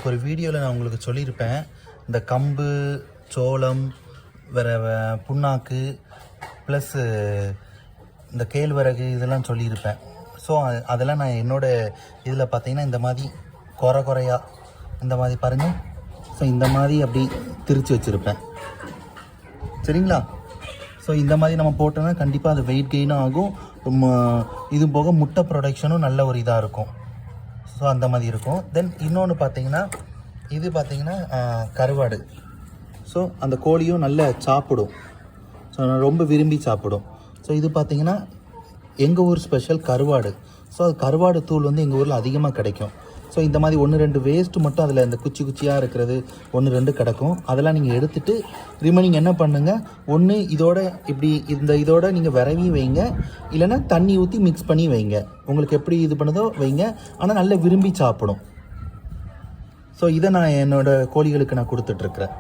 உங்களுக்கு ஒரு வீடியோவில் நான் உங்களுக்கு சொல்லியிருப்பேன், இந்த கம்பு, சோளம், வேறு புண்ணாக்கு ப்ளஸ்ஸு இந்த கேழ்வரகு இதெல்லாம் சொல்லியிருப்பேன். ஸோ அதெல்லாம் நான் என்னோடய இதில் பார்த்தீங்கன்னா இந்த மாதிரி குறையாக இந்த மாதிரி பாருங்கள். ஸோ இந்த மாதிரி அப்படி திரித்து வச்சுருப்பேன். சரிங்களா? ஸோ இந்த மாதிரி நம்ம போட்டோன்னா கண்டிப்பாக அது வெயிட் கெயினும் ஆகும். இது போக முட்டை ப்ரொடக்ஷனும் நல்ல ஒரு இதாக இருக்கும். ஸோ அந்த மாதிரி இருக்கும். தென் இன்னொன்று பார்த்தீங்கன்னா இது பார்த்தீங்கன்னா கருவாடு. ஸோ அந்த கோழியும் நல்லா சாப்பிடும். ஸோ ரொம்ப விரும்பி சாப்பிடும். ஸோ இது பார்த்தீங்கன்னா எங்கள் ஊர் ஸ்பெஷல் கருவாடு. ஸோ அது கருவாடு தூள் வந்து எங்கள் ஊரில் அதிகமாக கிடைக்கும். ஸோ இந்த மாதிரி 1-2 வேஸ்ட்டு மட்டும் அதில் இந்த குச்சியாக இருக்கிறது 1-2 கிடக்கும். அதெல்லாம் நீங்கள் எடுத்துகிட்டு ரிமைனிங் என்ன பண்ணுங்கள், ஒன்று இதோட இப்படி இதோட நீங்கள் விரவி வைங்க, இல்லைன்னா தண்ணி ஊற்றி மிக்ஸ் பண்ணி வைங்க. உங்களுக்கு எப்படி இது பண்ணுதோ வைங்க. ஆனால் நல்லா விரும்பி சாப்பிடும். ஸோ இதை நான் என்னோடய கோழிகளுக்கு நான் கொடுத்துட்ருக்குறேன்.